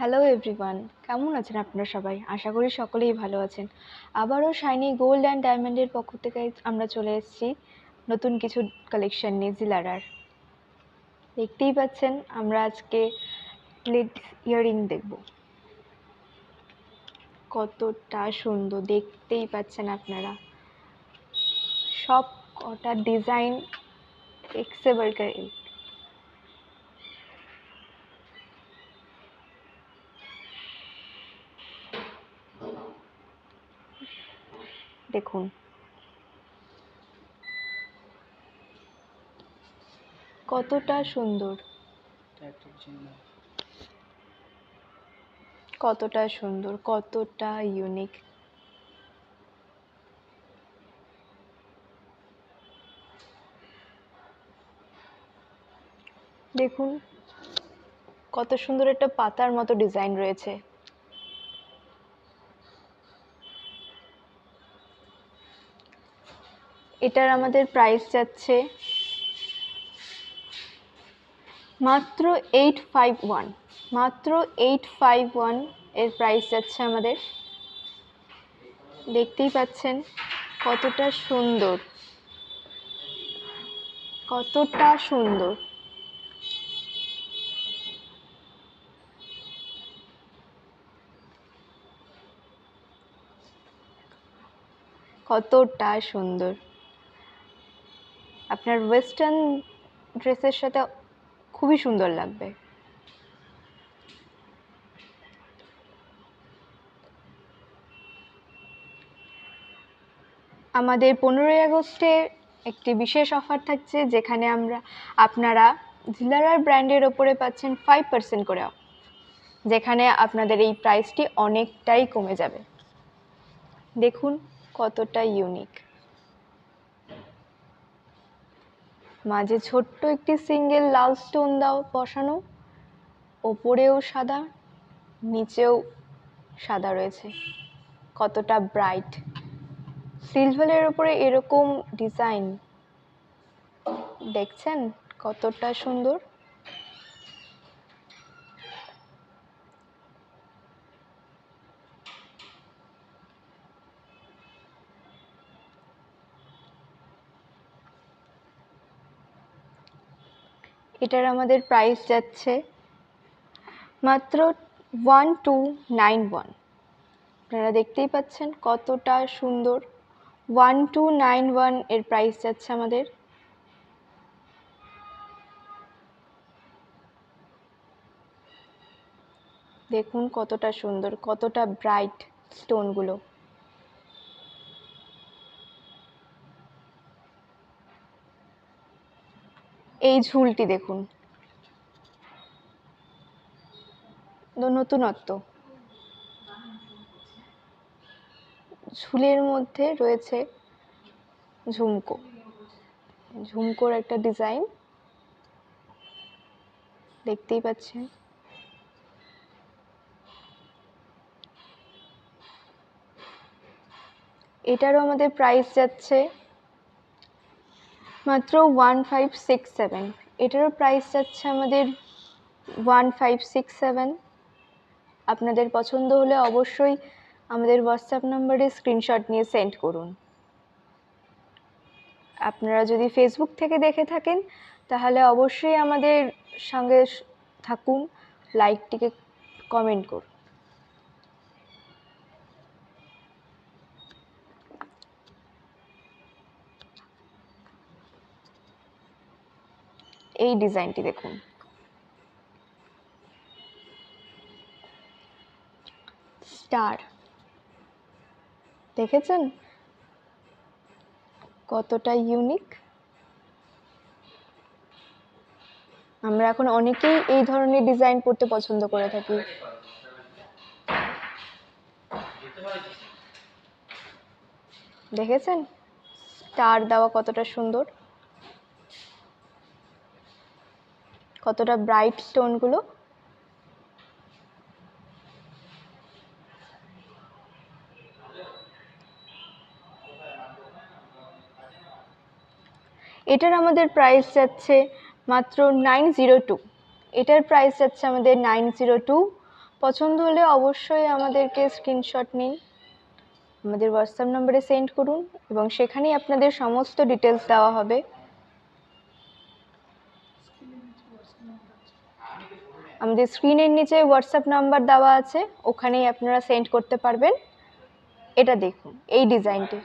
Hello everyone, কেমন আছেন আপনারা সবাই? আশা করি সকলেই ভালো আছেন। আবারও শাইনি গোল্ড অ্যান্ড ডায়মন্ডের পক্ষ থেকে আমরা চলে এসেছি নতুন কিছু কালেকশন নিয়ে জিলারার। দেখতেই পাচ্ছেন আমরা আজকে প্লেট ইয়াররিং দেখব। কতটা সুন্দর দেখতেই পাচ্ছেন আপনারা। সব কটা ডিজাইন একসে বাড়কর এক। দেখুন কতটা সুন্দর, কতটা সুন্দর, কতটা ইউনিক। দেখুন কত সুন্দর একটা পাতার মতো ডিজাইন রয়েছে। এটার আমাদের প্রাইস যাচ্ছে মাত্র 851, মাত্র 851 এর প্রাইস যাচ্ছে আমাদের। দেখতেই পাচ্ছেন কতটা সুন্দর, কতটা সুন্দর। কতটা সুন্দর, আপনার ওয়েস্টার্ন ড্রেসের সাথে খুবই সুন্দর লাগবে। আমাদের 15ই আগস্টে একটি বিশেষ অফার থাকছে, যেখানে আপনারা জিলারার ব্র্যান্ডের ওপরে পাচ্ছেন 5% করে অফ, যেখানে আপনাদের এই প্রাইসটি অনেকটাই কমে যাবে। দেখুন কতটা ইউনিক। মাঝে ছোট্ট একটি সিঙ্গেল লাল স্টোন দাও বসানো, ওপরেও সাদা নিচেও সাদা রয়েছে। কতটা ব্রাইট, সিলভারের উপরে এরকম ডিজাইন দেখছেন কতটা সুন্দর। এটার আমাদের প্রাইস যাচ্ছে মাত্র 1291। আপনারা দেখতেই পাচ্ছেন কতটা সুন্দর। 1291 এর প্রাইস যাচ্ছে আমাদের। দেখুন কতটা সুন্দর, কতটা ব্রাইট স্টোনগুলো। এই ঝুলটি দেখুন, নতুনত্ব। ঝুলের মধ্যে রয়েছে ঝুমকো, ঝুমকোর একটা ডিজাইন দেখতেই পাচ্ছেন। এটারও আমাদের প্রাইস যাচ্ছে মাত্র 1567। এটারও প্রাইস যাচ্ছে আমাদের 1567। আপনাদের পছন্দ হলে অবশ্যই আমাদের হোয়াটসঅ্যাপ নম্বরে স্ক্রিনশট নিয়ে সেন্ড করুন। আপনারা যদি ফেসবুক থেকে দেখে থাকেন তাহলে অবশ্যই আমাদের সঙ্গে থাকুন, লাইকটিকে কমেন্ট করুন। এই ডিজাইনটি দেখুন, স্টার দেখেছেন কতটা ইউনিক। আমরা এখন অনেকেই এই ধরনের ডিজাইন পড়তে পছন্দ করে থাকি। দেখেছেন স্টার দেওয়া কতটা সুন্দর, কতটা ব্রাইট স্টোনগুলো। এটার আমাদের প্রাইস যাচ্ছে মাত্র 902। এটার প্রাইস যাচ্ছে আমাদের 902। পছন্দ হলে অবশ্যই আমাদেরকে স্ক্রিনশট নিন, আমাদের হোয়াটসঅ্যাপ নম্বরে সেন্ড করুন এবং সেখানেই আপনাদের সমস্ত ডিটেলস দেওয়া হবে। আমাদের স্ক্রিনের নিচে হোয়াটসঅ্যাপ নাম্বার দেওয়া আছে, ওখানেই আপনারা সেন্ড করতে পারবেন। এটা দেখুন, এই ডিজাইনটি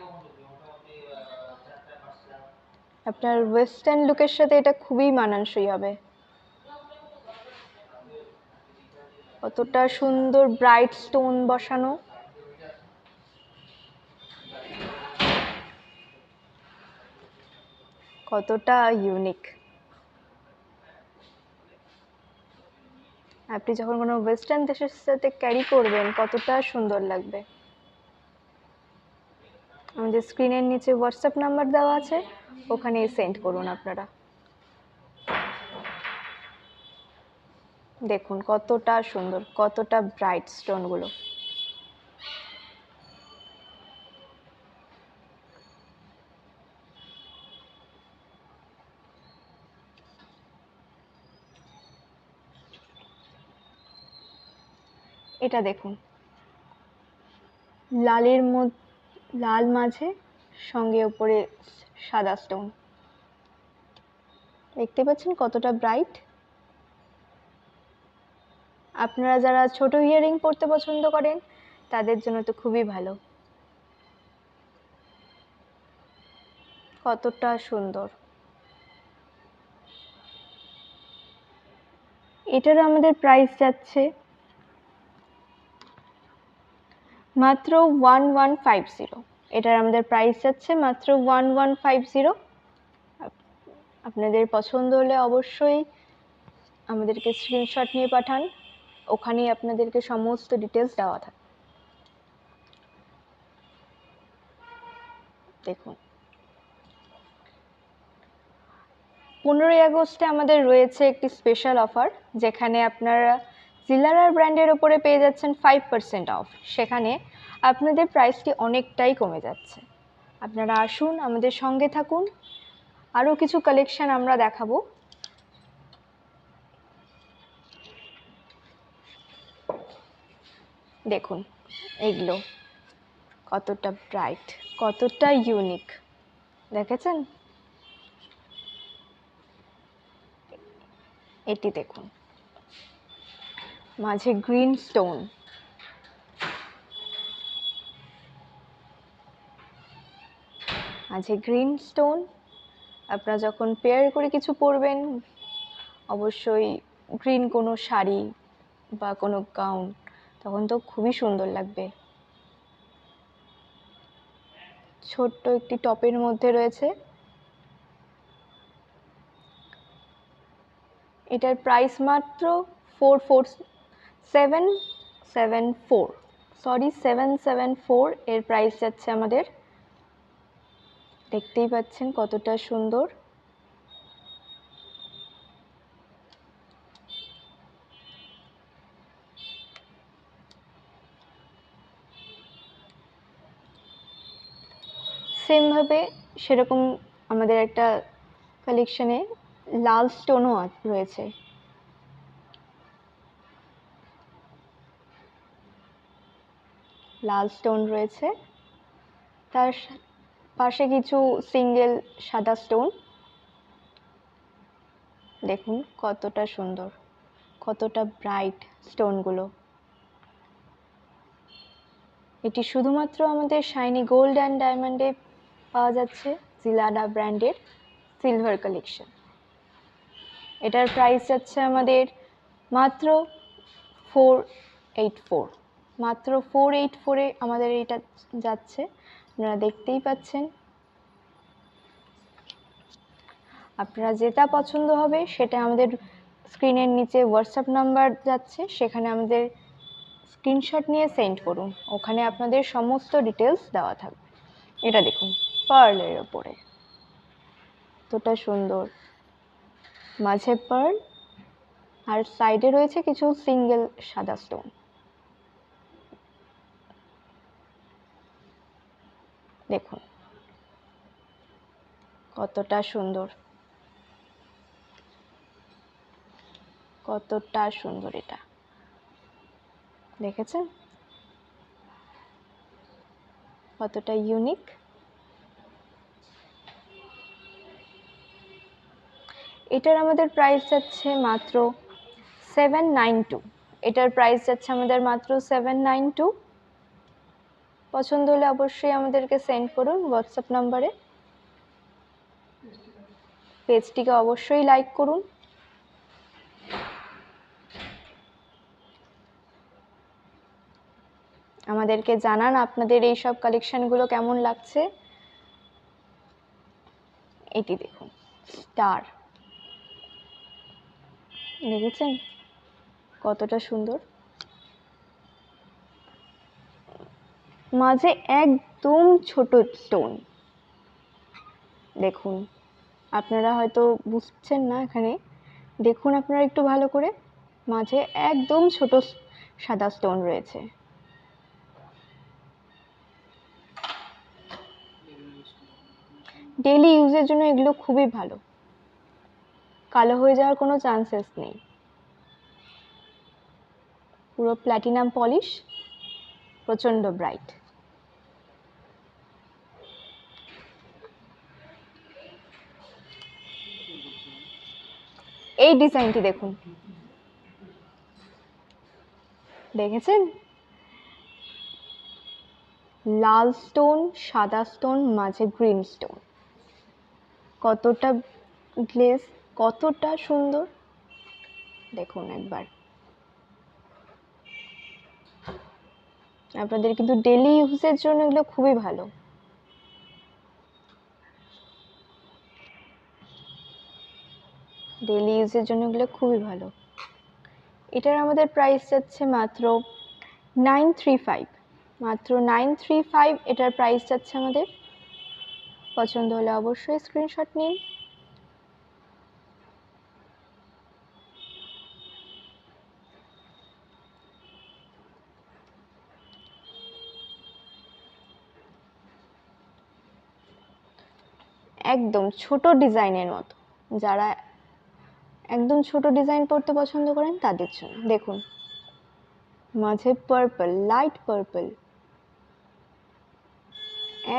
আপনার ওয়েস্টার্ন লুকের সাথে এটা খুবই মানানসই হবে। কতটা সুন্দর ব্রাইট স্টোন বসানো, কতটা ইউনিক। আপনি যখন কোনো ওয়েস্টার্ন দেশের সাথে ক্যারি করবেন কতটা সুন্দর লাগবে। আমাদের স্ক্রিনের নিচে হোয়াটসঅ্যাপ নাম্বার দেওয়া আছে, ওখানে সেন্ড করুন আপনারা। দেখুন কতটা সুন্দর, কতটা ব্রাইট স্টোনগুলো। এটা দেখুন, লালের মধ্যে লাল মাঝে সঙ্গে উপরে সাদা স্টোন, দেখতে পাচ্ছেন কতটা ব্রাইট। আপনারা যারা ছোট ইয়াররিং পরতে পছন্দ করেন তাদের জন্য তো খুবই ভালো। কতটা সুন্দর। এটার আমাদের প্রাইস যাচ্ছে মাত্র 1150। এটার আমাদের প্রাইস যাচ্ছে মাত্র 1150। আপনাদের পছন্দ হলে অবশ্যই আমাদেরকে স্ক্রিনশট নিয়ে পাঠান, ওখানেই আপনাদেরকে সমস্ত ডিটেলস দেওয়া থাকে। দেখুন 15ই আগস্টে আমাদের রয়েছে একটি স্পেশাল অফার, যেখানে আপনারা জিলারার ব্র্যান্ডের ওপরে পেয়ে যাচ্ছেন 5% অফ। সেখানে আপনাদের প্রাইসটি অনেকটাই কমে যাচ্ছে। আপনারা আসুন, আমাদের সঙ্গে থাকুন, আরও কিছু কালেকশন আমরা দেখাবো। দেখুন এগুলো কতটা ব্রাইট, কতটা ইউনিক, দেখেছেন? এটি দেখুন, মাঝে গ্রিন স্টোন, মাঝে গ্রিন স্টোন। আপনারা যখন পেয়ার করে কিছু পরবেন, অবশ্যই গ্রিন কোনো শাড়ি বা কোনো গাউন, তখন তো খুবই সুন্দর লাগবে। ছোট্ট একটি টপের মধ্যে রয়েছে। এটার প্রাইস মাত্র 774। এর প্রাইস যাচ্ছে আমাদের। দেখতেই পাচ্ছেন কতটা সুন্দর। সেমভাবে সেরকম আমাদের একটা কালেকশনে লাল স্টোনও রয়েছে। লাল স্টোন রয়েছে, তার পাশে কিছু সিঙ্গেল সাদা স্টোন। দেখুন কতটা সুন্দর, কতটা ব্রাইট স্টোনগুলো। এটি শুধুমাত্র আমাদের শাইনি গোল্ড অ্যান্ড ডায়মন্ডে পাওয়া যাচ্ছে, জিলাডা ব্র্যান্ডের সিলভার কালেকশন। এটার প্রাইস যাচ্ছে আমাদের মাত্র 484। মাত্র 484-এ আমাদের এটা যাচ্ছে, আপনারা দেখতেই পাচ্ছেন। আপনারা যেটা পছন্দ হবে সেটা আমাদের স্ক্রিনের নিচে হোয়াটসঅ্যাপ নাম্বার যাচ্ছে, সেখানে আমাদের স্ক্রিনশট নিয়ে সেন্ড করুন, ওখানে আপনাদের সমস্ত ডিটেলস দেওয়া থাকবে। এটা দেখুন পার্লের ওপরে কতটা সুন্দর, মাঝে পার্ল আর সাইডে রয়েছে কিছু সিঙ্গেল সাদা স্টোন। দেখুন কতটা সুন্দর, কতটা সুন্দর। এটা দেখেছেন কতটা ইউনিক। এটার আমাদের প্রাইস যাচ্ছে মাত্র 792। এটার প্রাইস যাচ্ছে আমাদের মাত্র 792। পছন্দ হলে অবশ্যই আমাদেরকে সেন্ড করুন হোয়াটসঅ্যাপ নাম্বারে। পেজটিকে অবশ্যই লাইক করুন। আমাদেরকে জানান আপনাদের এই সব কালেকশনগুলো কেমন লাগছে। এটি দেখুন স্টার, দেখেছেন কতটা সুন্দর, মাঝে একদম ছোট স্টোন। দেখুন আপনারা হয়তো বুঝছেন না, এখানে দেখুন আপনারা একটু ভালো করে, মাঝে একদম ছোট সাদা স্টোন রয়েছে। ডেইলি ইউজের জন্য এগুলো খুবই ভালো, কালো হয়ে যাওয়ার কোনো চান্সেস নেই। পুরো প্ল্যাটিনাম পলিশ, প্রচন্ড ব্রাইট। এই ডিজাইনটি দেখুন, দেখেছেন লাল স্টোন, সাদা স্টোন, মাঝে গ্রিন স্টোন, কতটা গ্লেজ, কতটা সুন্দর দেখুন একবার। আপনাদের কিন্তু ডেইলি ইউজের জন্য এগুলো খুবই ভালো। ডেইলি ইউজের জন্য এগুলো খুবই ভালো। এটার আমাদের প্রাইস যাচ্ছে মাত্র 935, মাত্র 935 এটার প্রাইস যাচ্ছে আমাদের। পছন্দ হলে অবশ্যই স্ক্রিনশট নিন। একদম ছোট ডিজাইনের মতো, যারা একদম ছোট ডিজাইন পড়তে পছন্দ করেন তাদের জন্য। দেখুন মাঝে পার্পল, লাইট পার্পল,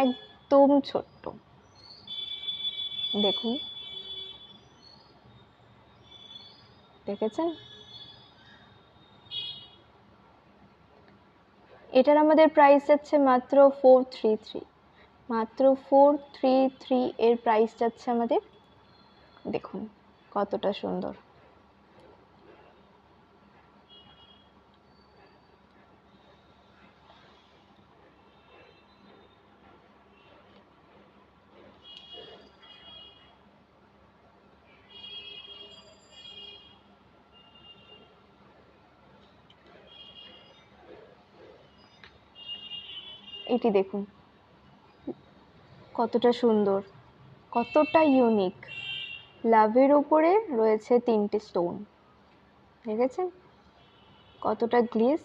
একদম ছোট্ট, দেখুন দেখেছেন। এটার আমাদের প্রাইস যাচ্ছে মাত্র 433, মাত্র 433 এর প্রাইস যাচ্ছে আমাদের। দেখুন কতটা সুন্দর। এটি দেখুন কতটা সুন্দর, কতটা ইউনিক। লাভের উপরে রয়েছে 3টে স্টোন, দেখেছেন কতটা গ্লেজ,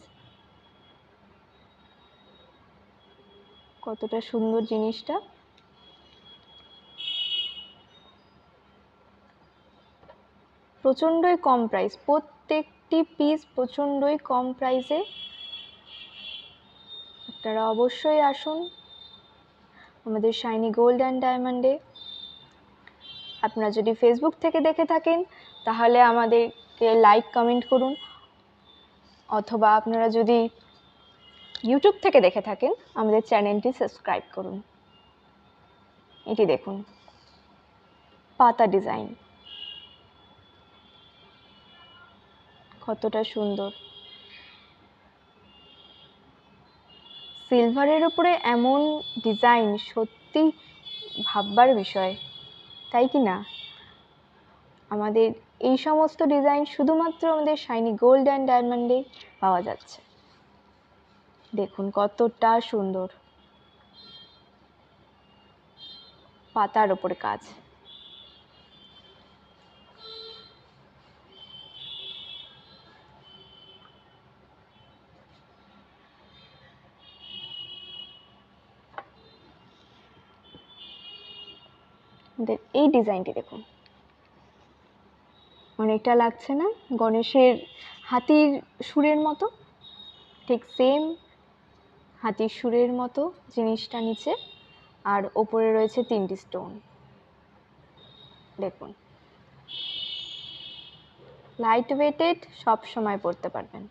কতটা সুন্দর জিনিসটা। প্রচণ্ডই কম প্রাইস, প্রত্যেকটি পিস প্রচণ্ডই কম প্রাইসে। আপনারা অবশ্যই আসুন আমাদের শাইনি গোল্ড অ্যান্ড ডায়মন্ডে। আপনারা যদি ফেসবুক থেকে দেখে থাকেন তাহলে আমাদেরকে লাইক কমেন্ট করুন, অথবা আপনারা যদি ইউটিউব থেকে দেখে থাকেন আমাদের চ্যানেলটি সাবস্ক্রাইব করুন। এটি দেখুন পাতা ডিজাইন, কতটা সুন্দর। সিলভারের উপরে এমন ডিজাইন সত্যি ভাববার বিষয়, তাই কি না? আমাদের এই সমস্ত ডিজাইন শুধুমাত্র আমাদের শাইনি গোল্ড অ্যান্ড ডায়মন্ডে পাওয়া যাচ্ছে। দেখুন কতটা সুন্দর, পাতার ওপরে কাজ। এই ডিজাইনটি দেখুন, অনেকটা লাগছে না গণেশের হাতির সুরের মতো? ঠিক সেম হাতির সুরের মতো জিনিসটা নিচে, আর ওপরে রয়েছে 3টি স্টোন। দেখুন, লাইট ওয়েটেড, সব সময় পরতে পারবেন।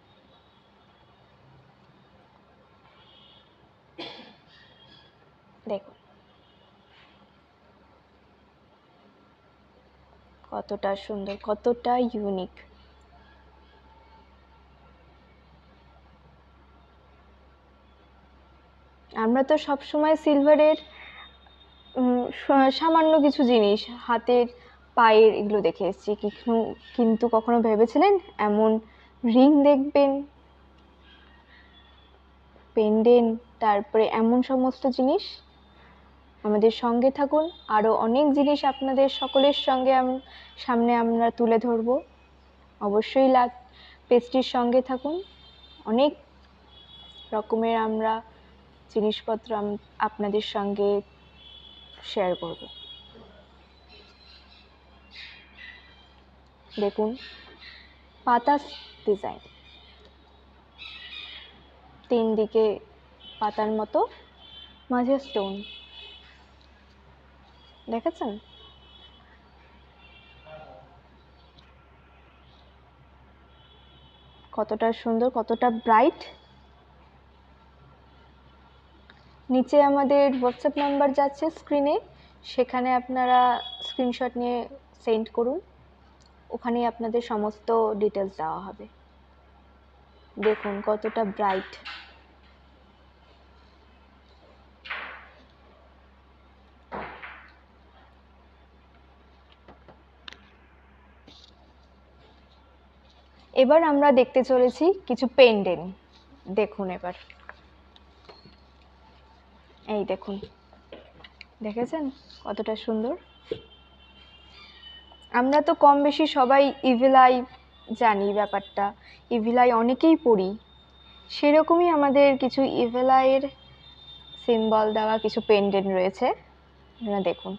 দেখুন কতটা সুন্দর, কতটা ইউনিক। আমরা তো সবসময় সিলভারের সামান্য কিছু জিনিস, হাতের, পায়ের, এগুলো দেখে এসেছি, কিন্তু কখনো ভেবেছিলেন এমন রিং দেখবেন, পেন্ডেন্ট, তারপরে এমন সমস্ত জিনিস? আমাদের সঙ্গে থাকুন, আরও অনেক জিনিস আপনাদের সকলের সামনে আমরা তুলে ধরব। অবশ্যই পেজটির সঙ্গে থাকুন, অনেক রকমের আমরা জিনিসপত্র আপনাদের সঙ্গে শেয়ার করব। দেখুন পাতা ডিজাইন, 3 দিকে পাতার মতো, মাঝে স্টোন, দেখেছেন? কতটা সুন্দর, কতটা ব্রাইট। নিচে আমাদের হোয়াটসঅ্যাপ নাম্বার যাচ্ছে স্ক্রিনে, সেখানে আপনারা স্ক্রিনশট নিয়ে সেন্ড করুন, ওখানেই আপনাদের সমস্ত ডিটেলস দেওয়া হবে। দেখুন কতটা ব্রাইট। এবার আমরা দেখতে চলেছি কিছু পেন্ডেন্ট। দেখুন এবার, এই দেখুন, দেখেছেন কতটা সুন্দর? আমরা তো কম বেশি সবাই ইভিল আই জানি ব্যাপারটা, ইভিল আই অনেকেই পড়ি, সেরকমই আমাদের কিছু ইভিল আইয়ের সিম্বল দেওয়া কিছু পেন্ডেন্ট রয়েছে। আপনারা দেখুন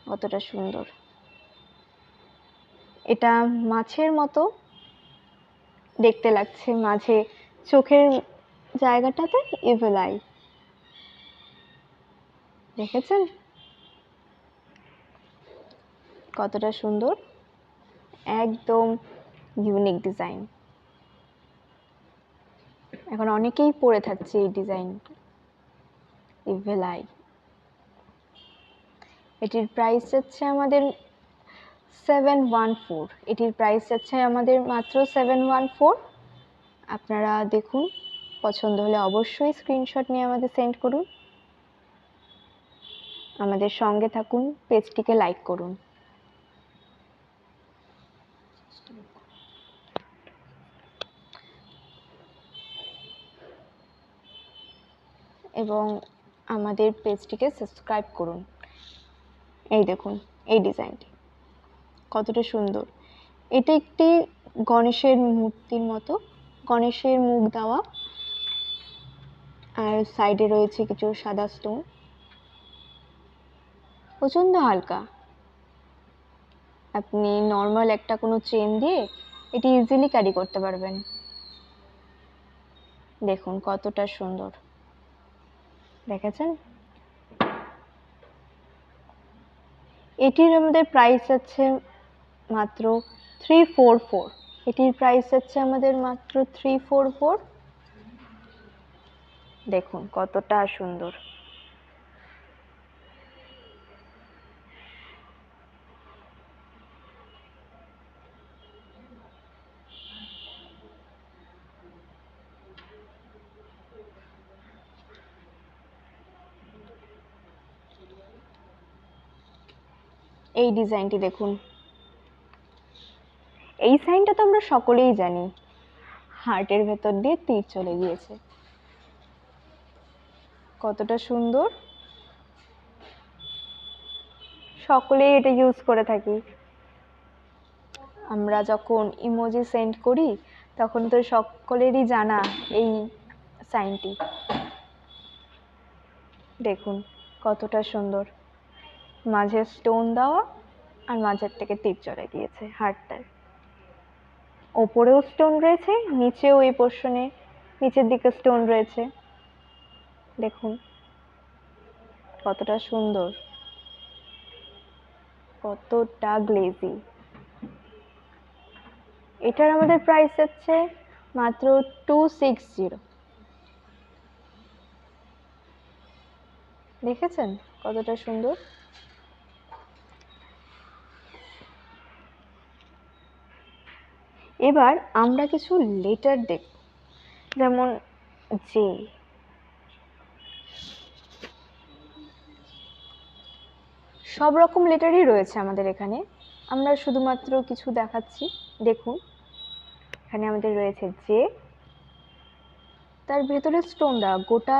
কতটা সুন্দর। এটা মাছের মতো দেখতে লাগছে, মাঝে চোখের জায়গাটাতে ইভিল আই, দেখেছেন কতটা সুন্দর? একদম ইউনিক ডিজাইন। এখন অনেকেই পরে থাকছে এই ডিজাইন, ইভিল আই। এটির প্রাইস যাচ্ছে আমাদের 714। এটির প্রাইস যাচ্ছে আমাদের মাত্র 714। আপনারা দেখুন, পছন্দ হলে অবশ্যই স্ক্রিনশট নিয়ে আমাদের সেন্ড করুন, আমাদের সঙ্গে থাকুন, পেজটিকে লাইক করুন। এবং আমাদের পেজটিকে সাবস্ক্রাইব করুন। এই দেখুন এই ডিজাইনটি কতটা সুন্দর। এটা একটি গণেশের মূর্তির মতো, গণেশের মুখ দেওয়া, আর সাইডে রয়েছে কিছু সাদা স্টোন, প্রচণ্ড হালকা। আপনি নর্মাল একটা কোনো চেন দিয়ে এটি ইজিলি ক্যারি করতে পারবেন। দেখুন কতটা সুন্দর, দেখেছেন? এটির আমাদের প্রাইস আছে মাত্র 344। এটির প্রাইস আছে আমাদের মাত্র 344। দেখুন কতটা সুন্দর। এই ডিজাইনটি দেখুন, এই সাইনটা তো আমরা সকলেই জানি, হার্টের ভেতর দিয়ে তীর চলে গিয়েছে, কতটা সুন্দর। সকলেই এটা ইউজ করে থাকি। আমরা যখন ইমোজি সেন্ড করি তখন তো সকলেরই জানা এই সাইনটি। দেখুন কতটা সুন্দর, মাঝে স্টোন দেওয়া আর মাঝের থেকে তীর চলে গিয়েছে হার্টটায়। ওপরেও স্টোন রয়েছে, নিচেও এই পোর্শনে নিচের দিকে স্টোন রয়েছে। দেখুন কতটা সুন্দর, কতটা গ্লেজি। এটার আমাদের প্রাইস যাচ্ছে মাত্র 260। দেখেছেন কতটা সুন্দর। এবার আমরা কিছু লেটার দেখব, যেমন জে। সব রকম লেটারই রয়েছে আমাদের এখানে, আমরা শুধুমাত্র কিছু দেখাচ্ছি। দেখুন এখানে আমাদের রয়েছে জে, তার ভেতরে স্টোন দেওয়া, গোটা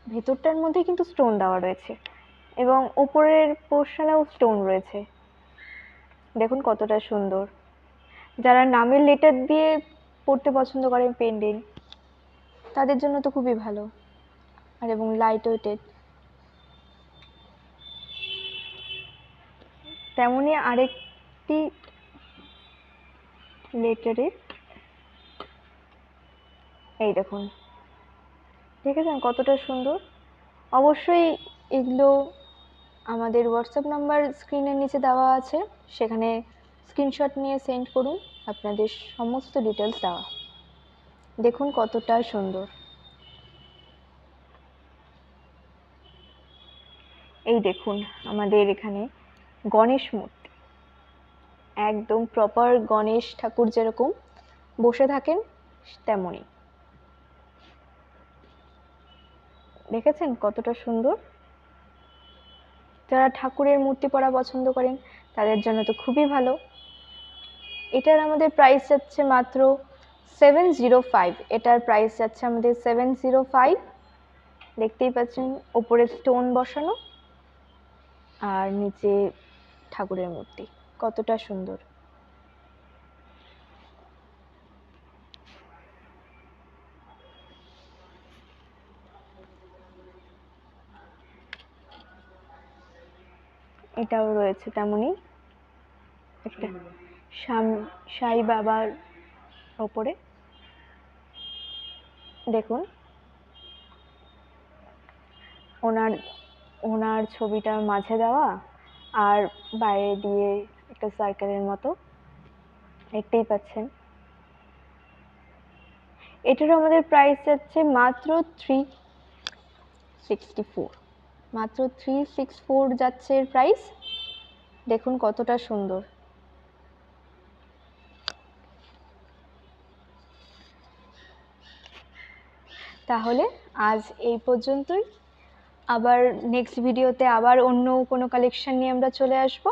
ভেতরটার মধ্যে কিন্তু স্টোন দেওয়া রয়েছে এবং উপরের পোর্শনেও স্টোন রয়েছে। দেখুন কতটা সুন্দর। যারা নামের লেটার দিয়ে পড়তে পছন্দ করেন পেন্ডিং, তাদের জন্য তো খুবই ভালো, আর এবং লাইট ওয়েটেড। তেমনই আরেকটি লেটারের, এই দেখুন, দেখেছেন কতটা সুন্দর। অবশ্যই এগুলো আমাদের হোয়াটসঅ্যাপ নাম্বার স্ক্রিনের নিচে দেওয়া আছে, সেখানে স্ক্রিনশট নিয়ে সেন্ড করুন, আপনাদের সমস্ত ডিটেলস দেওয়া। দেখুন কতটা সুন্দর। এই দেখুন আমাদের এখানে গণেশ মূর্তি, একদম প্রপার গণেশ ঠাকুর যেরকম বসে থাকেন তেমনই। দেখেছেন কতটা সুন্দর। যারা ঠাকুরের মূর্তি পরা পছন্দ করেন তাদের জন্য তো খুবই ভালো। এটার আমাদের প্রাইস যাচ্ছে মাত্র 705। এটার প্রাইস যাচ্ছে আমাদের 705। দেখতেই পাচ্ছেন উপরে স্টোন বসানো আর নিচে ঠাকুরের মূর্তি, কতটা সুন্দর। এটাও রয়েছে তেমনই একটা সাই বাবার ওপরে। দেখুন ওনার ওনার ছবিটা মাঝে দেওয়া আর বাইরে দিয়ে একটা সার্কেলের মতো, দেখতেই পাচ্ছেন। এটারও আমাদের প্রাইস যাচ্ছে মাত্র 364। মাত্র 364 যাচ্ছে এর প্রাইস। দেখুন কতটা সুন্দর। তাহলে আজ এই পর্যন্তই। আবার নেক্সট ভিডিওতে আবার অন্য কোনো কালেকশন নিয়ে আমরা চলে আসবো।